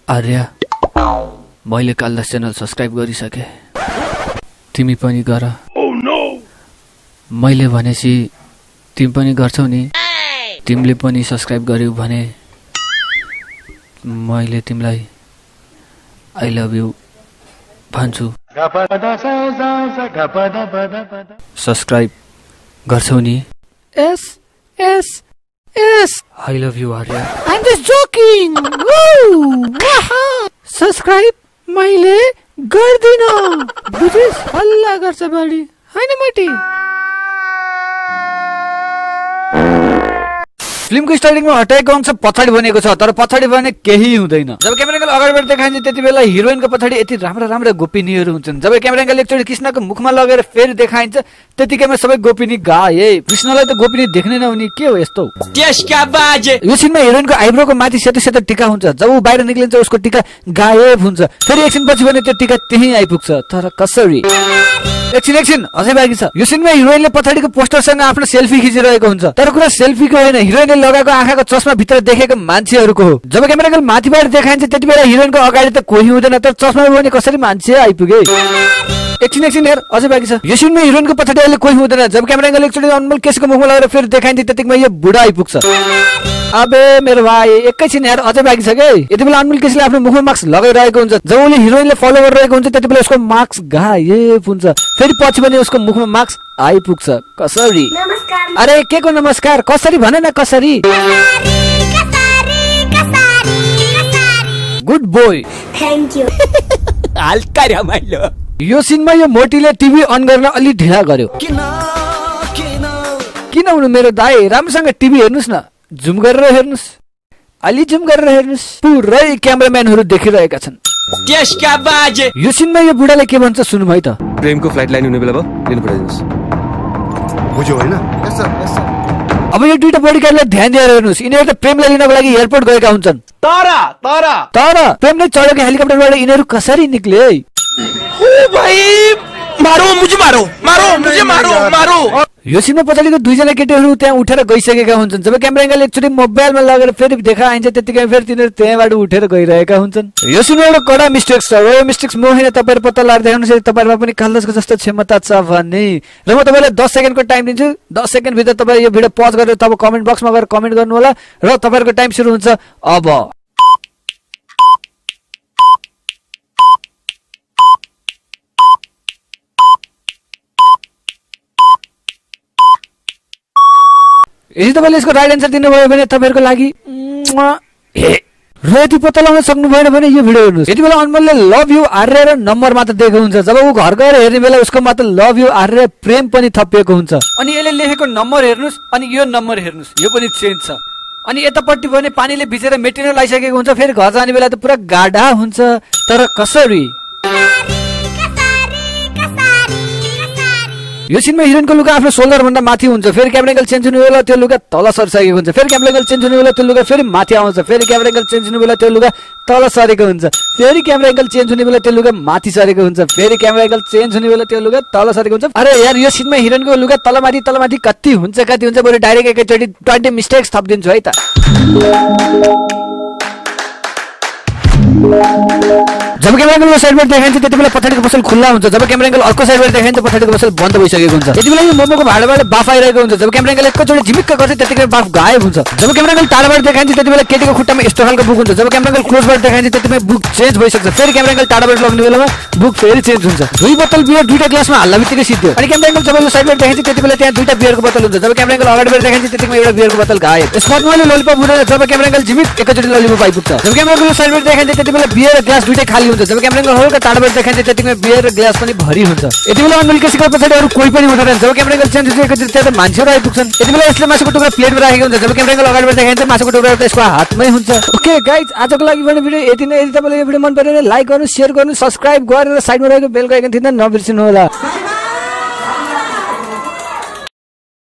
आर्या मैले Kaldas channel subscribe गरिसके तिमी पनि गर मैले भनेसी तिमी पनि गर्छौ नि तिमीले पनि सब्स्क्राइब गर्यौ भने मैले तिमीलाई आई लभ यु भन्छु सब्स्क्राइब गर्छौ नि Yes, yes, yes. I love you Arya I'm just joking. Woo! Subscribe मैले गर्दिन बुझिस हल्ला गर्छ बढी हैन मटी फिल्मको स्टार्टिङमा हटाएको अंश पछाडि बनेको छ तर पछाडि भने केही हुँदैन जब क्यामेरा एंगल अगाडिबाट देखाइन्छ त्यतिबेला हिरोइनको पछाडि यति राम्रा गोपिनीहरू हुन्छन् जब क्यामेरा एंगल एकचोटी कृष्णको मुखमा लगेर फेरि देखाइन्छ त्यतिकैमा सबै गोपिनी गाए कृष्णलाई त गोपिनी देख्नै नहुने के हो यस्तो त्यसका बाजे यो सिनमा हिरोइनको आइब्रोको माथि सेतो सेतो टिका हुन्छ जब उ बाहिर निक्लिन्छ उसको टिका गायब हुन्छ फेरि एकछिन पछि भने त्यो टिका त्यही आइपुग्छ तर कसरी एकछिन अझै बाँकी छ यो सिनमा हिरोइनले पछाडिको पोस्टरसँग आफ्नो सेल्फी खिचिरहेको हुन्छ तर कुरा सेल्फीको होइन हिरोइनले लगाएको आँखाको चस्मा भित्र देखेको मान्छेहरूको हो जब क्यामेरा एंगल माथिबाट देखाइन्छ त्यतिबेला हिरोइनको अगाडि त कोही हुँदैन तर चस्मामा पनि कसरी मान्छे आइपुगे एकछिन हेर अझै बाँकी छ यो सिनमा हिरोइनको पछाडि अहिले कोही हुँदैन जब क्यामेरा एंगल एकचोटि अनमोल केसीको मुखमा लगेर फेरि देखाइन्छ त्यतिकैमा यो बुढा आइपुग्छ अबे मेरो भाइ एकैछिन हेर अझै बाँकी छ के यति बेला अनमोल केसीले आफ्नो मुखमा मास्क लगाइरहेको हुन्छ जब उले हिरोइनले फलो गरिरहेको हुन्छ त्यतिबेला उसको मास्क गायब हुन्छ फेरि पछि पनि उसको मुखमा मास्क आइपुग्छ कसरी अरे के को नमस्कार कसरी भन न कसरी गुड बोय थ्याङ्क यू हल्का रमाइलो यो सिनमा यो मोटीले टिभी अन गर्न अलि ढिला गर्यो किन हुनु मेरो दाइ राम्रोसँग टिभी हेर्नुस् न जुम गरेर हेर्नुस् अलि जुम गरेर हेर्नुस् पुरै क्यामेराम्यानहरू देखिरहेका छन् त्यसका बाजे यो सिनमा यो बुढाले के भन्छ सुनौ है त प्रेमको फ्लाइट लाइन हुने बेला भयो लिनु पठाइदिनुस् बुझ्यो हैन यस सर अब यो दुईटा बडीगार्डलाई ध्यान दिएर हेर्नुस् यिनीहरू त प्रेमलाई लिनको लागि एयरपोर्ट गएका हुन्छन् तर प्रेमले चढेको हेलिकप्टरबाट यिनीहरू कसरी निक्ले ओ भाइ मारो यो सिनमा पछाडिको दुईजना केटीहरू त्यहाँ उठेर गइसकेका हुन्छन् जब क्यामेरा एंगल एकचोटि मोबाइलमा लगेर फेरि देखाइन्छ त्यतिकै फेरि तिनीहरू त्यहाँबाट उठेर गइरहेका हुन्छन् यो सिनमा एउटा कडा मिस्टेक छ यो मिस्टेक्स म होइन तपाईहरु पत्ता लगाएर देखाउनुस् यदि तपाईहरुमा पनि कालदासको जस्तो क्षमता छ भन्ने र म तपाईलाई 10 सेकेन्डको टाइम दिन्छु 10 सेकेन्ड भित्र तपाईले यो भिडियो पज गरेर तब कमेन्ट बक्समा गएर कमेन्ट गर्नु होला र तपाईहरुको टाइम सुरु हुन्छ अब यदि तपाईले यसको राइट आन्सर दिनुभयो भने तपाईहरुको लागि र यदि पत्ता लगाउन सक्नु भएन भने यो भिडियो हेर्नुस् यति बेला अनमोलले लभ यु आर्य र नम्बर मात्र दिएको हुन्छ जब उ घर गएर हेर्ने बेला उसको मात्र लभ यु आर्य प्रेम पनि थपिएको हुन्छ अनि यसले लेखेको नम्बर हेर्नुस् अनि यो नम्बर हेर्नुस् यो पनि चेन्ज छ अनि यतापट्टि भने पानीले भिजेर मेटेरियल आइसकेको हुन्छ फेरि घर जाने बेला त पुरा गाढा हुन्छ तर कसरी यो सिनमा हिरोइनको लुगा आफ्नो शोल्डर भन्दा माथि हुन्छ फेरि क्यामेरा एंगल चेन्ज हुने बेला त्यो लुगा तल सरिसकेको हुन्छ फेरि क्यामेरा एंगल चेन्ज हुने बेला त्यो लुगा फेरि माथि आउँछ फेरि क्यामेरा एंगल चेन्ज हुने बेला त्यो लुगा तल सरेको हुन्छ फेरि क्यामेरा एंगल चेन्ज हुने बेला त्यो लुगा माथि सरेको हुन्छ फेरि क्यामेरा एंगल चेन्ज हुने बेला त्यो लुगा तल सरेको हुन्छ अरे यार यो सिनमा हिरोइनको लुगा तलमाथि कति हुन्छ बरु डाइरेक्ट एकैचोटि 20 मिस्टेक्स थपिदिन्छु है त जब क्यामेरा एंगल साइडबाट देखाइन्छ त्यतिबेला पछाडिको पसल खुल्ला हुन्छ जब क्यामेरा एंगल अर्को साइडबाट देखाइन्छ पछाडिको पसल बन्द भइसकेको हुन्छ त्यतिबेला यो मोमोको भाँडाबाट बाफ आइरहेको हुन्छ जब क्यामेरा एंगल एकैचोटि झिमिक्क गर्छ त्यतिकै बाफ गायब हुन्छ जब क्यामेरा एंगल टाढाबाट देखाइन्छ त्यतिबेला केटीको खुट्टामा यस्तो खालको बुक हुन्छ जब क्यामेरा एंगल क्लोजबाट देखाइन्छ त्यतिमै बुक चेन्ज भइसक्छ फेरि क्यामेरा एंगल टाढाबाट लग्ने बेलामा बुक फेरि चेन्ज हुन्छ दुई बोतल बियर दुईटा ग्लासमा हाल्ला बित्तिकै सिद्धियो अनि क्यामेरा एंगल जब यो साइडबाट देखाइन्छ त्यतिबेला त्यहाँ दुईटा बियरको बोतल हुन्छ जब क्यामेरा एंगल अगाडिबाट देखाइन्छ त्यतिमै एउटा बियरको बोतल गायब स्पटमा ललिपप हुँदैन जब क्यामेरा एंगल झिमिक एकैचोटि ललिपप आइपुग्छ जब क्यामेरा एंगल साइडबाट देखाइन्छ त्यतिबेला बियर र ग्लास दुईटै खाली हुन्छ जब क्यामेरा एंगल हल्का टाढाबाट देखाइन्छ त्यतिमै बियर र ग्लास पनि भरि हुन्छ यति बेला अनमोल केसीको पछाडि अरु कोही पनि हुँदैन जब क्यामेरा एंगल चेन्ज हुन्छ एकैचोटि त्यहाँ त मान्छेहरु आइपुग्छन् यति बेला यसले मासुको टुक्रा प्लेटमा राखेको हुन्छ जब क्यामेरा एंगल अगाडिबाट देखाइन्छ मासुको टुक्रा त यसको हातमै हुन्छ ओके गाइज आजको लागि भने भिडियो यति नै यदि तपाईलाई यो भिडियो मन पर्यो भने लाइक गर्नु शेयर गर्नु सब्स्क्राइब गरेर साइडमा रहेको बेलको आइकन थिच्न नबिर्सिनु होला